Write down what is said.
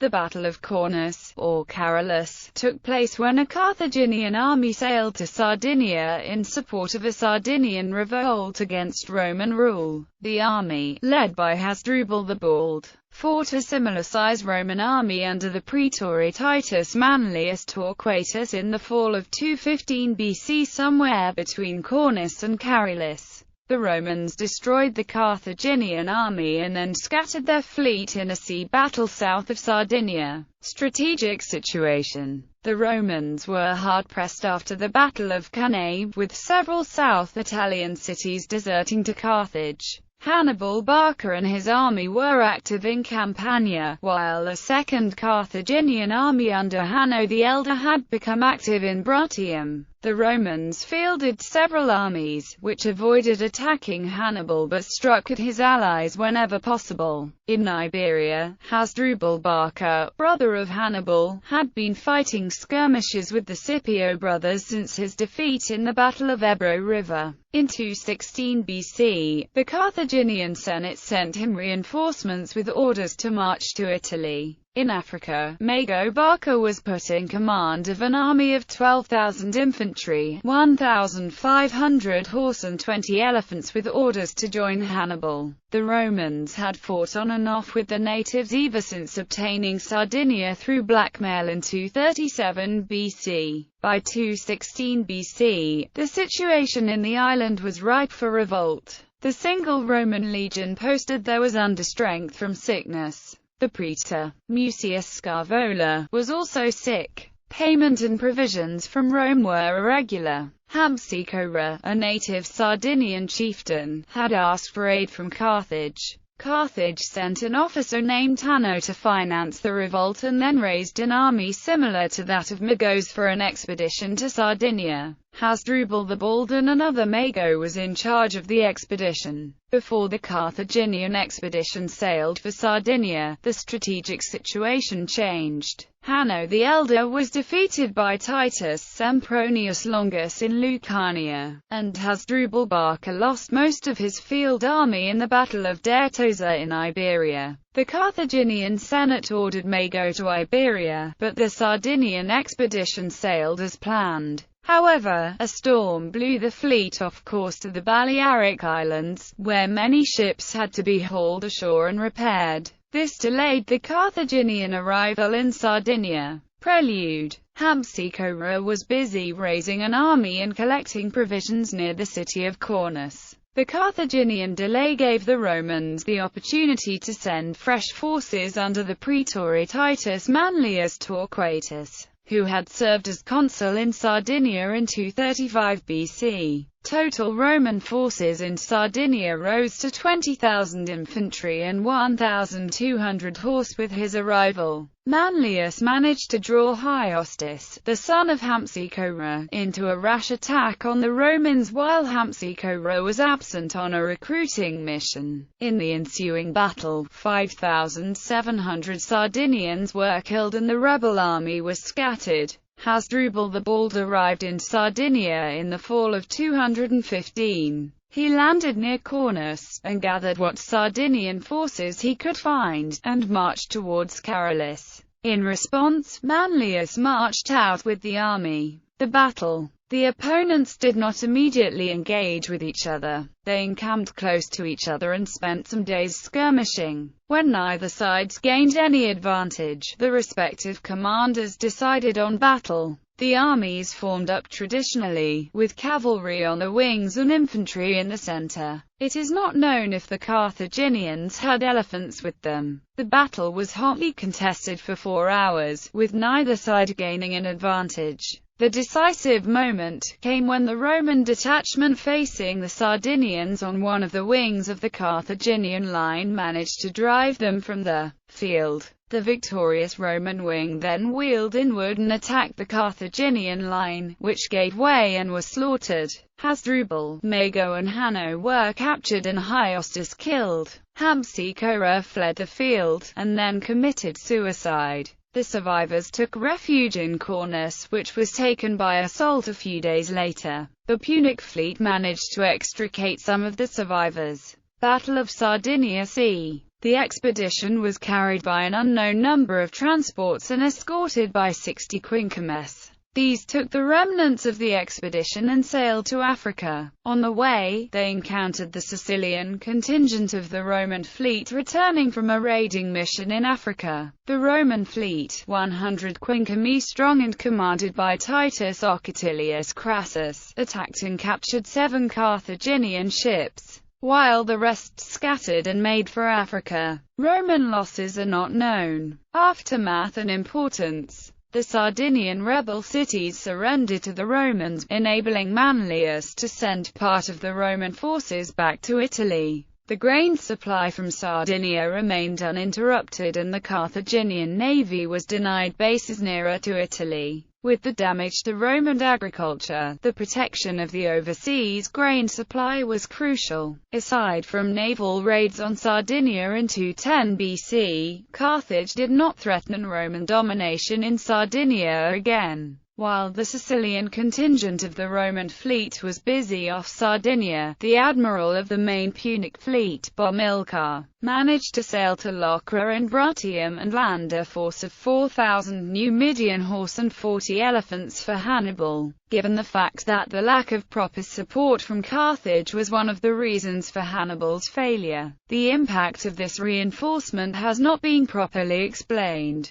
The Battle of Cornus, or Carolus, took place when a Carthaginian army sailed to Sardinia in support of a Sardinian revolt against Roman rule. The army, led by Hasdrubal the Bald, fought a similar-sized Roman army under the praetor Titus Manlius Torquatus in the fall of 215 BC somewhere between Cornus and Carolus. The Romans destroyed the Carthaginian army and then scattered their fleet in a sea battle south of Sardinia. Strategic situation. The Romans were hard-pressed after the Battle of Cannae, with several South Italian cities deserting to Carthage. Hannibal Barca and his army were active in Campania, while a second Carthaginian army under Hanno the Elder had become active in Bruttium. The Romans fielded several armies, which avoided attacking Hannibal but struck at his allies whenever possible. In Iberia, Hasdrubal Barca, brother of Hannibal, had been fighting skirmishes with the Scipio brothers since his defeat in the Battle of Ebro River. In 216 BC, the Carthaginian Senate sent him reinforcements with orders to march to Italy. In Africa, Mago Barca was put in command of an army of 12,000 infantry, 1,500 horse and 20 elephants with orders to join Hannibal. The Romans had fought on and off with the natives ever since obtaining Sardinia through blackmail in 237 BC. By 216 BC, the situation in the island was ripe for revolt. The single Roman legion posted there was under strength from sickness. The praetor, Mucius Scaevola, was also sick. Payment and provisions from Rome were irregular. Hamsicora, a native Sardinian chieftain, had asked for aid from Carthage. Carthage sent an officer named Hanno to finance the revolt and then raised an army similar to that of Mago's for an expedition to Sardinia. Hasdrubal the Bald and another Mago was in charge of the expedition. Before the Carthaginian expedition sailed for Sardinia, the strategic situation changed. Hanno the Elder was defeated by Titus Sempronius Longus in Lucania, and Hasdrubal Barca lost most of his field army in the Battle of Dertosa in Iberia. The Carthaginian Senate ordered Mago to Iberia, but the Sardinian expedition sailed as planned. However, a storm blew the fleet off course to the Balearic Islands, where many ships had to be hauled ashore and repaired. This delayed the Carthaginian arrival in Sardinia. Prelude. Hamsicora was busy raising an army and collecting provisions near the city of Cornus. The Carthaginian delay gave the Romans the opportunity to send fresh forces under the praetor Titus Manlius Torquatus, who had served as consul in Sardinia in 235 BC. Total Roman forces in Sardinia rose to 20,000 infantry and 1,200 horse with his arrival. Manlius managed to draw Hyostis, the son of Hamsicora, into a rash attack on the Romans while Hamsicora was absent on a recruiting mission. In the ensuing battle, 5,700 Sardinians were killed and the rebel army was scattered. Hasdrubal the Bald arrived in Sardinia in the fall of 215. He landed near Cornus, and gathered what Sardinian forces he could find, and marched towards Carolus. In response, Manlius marched out with the army. The battle. The opponents did not immediately engage with each other. They encamped close to each other and spent some days skirmishing. When neither sides gained any advantage, the respective commanders decided on battle. The armies formed up traditionally, with cavalry on the wings and infantry in the center. It is not known if the Carthaginians had elephants with them. The battle was hotly contested for 4 hours, with neither side gaining an advantage. The decisive moment came when the Roman detachment facing the Sardinians on one of the wings of the Carthaginian line managed to drive them from the field. The victorious Roman wing then wheeled inward and attacked the Carthaginian line, which gave way and was slaughtered. Hasdrubal, Mago and Hanno were captured and Hyostis killed. Hamsicora fled the field, and then committed suicide. The survivors took refuge in Cornus, which was taken by assault a few days later. The Punic fleet managed to extricate some of the survivors. Battle of Sardinia c. The expedition was carried by an unknown number of transports and escorted by 60 quinquemes. These took the remnants of the expedition and sailed to Africa. On the way, they encountered the Sicilian contingent of the Roman fleet returning from a raiding mission in Africa. The Roman fleet, 100 quinquemes strong and commanded by Titus Ocatilius Crassus, attacked and captured 7 Carthaginian ships, while the rest scattered and made for Africa. Roman losses are not known. Aftermath and importance. The Sardinian rebel cities surrendered to the Romans, enabling Manlius to send part of the Roman forces back to Italy. The grain supply from Sardinia remained uninterrupted and the Carthaginian navy was denied bases nearer to Italy. With the damage to Roman agriculture, the protection of the overseas grain supply was crucial. Aside from naval raids on Sardinia in 210 BC, Carthage did not threaten Roman domination in Sardinia again. While the Sicilian contingent of the Roman fleet was busy off Sardinia, the admiral of the main Punic fleet, Bomilcar, managed to sail to Locra in Bruttium and land a force of 4,000 Numidian horse and 40 elephants for Hannibal. Given the fact that the lack of proper support from Carthage was one of the reasons for Hannibal's failure, the impact of this reinforcement has not been properly explained.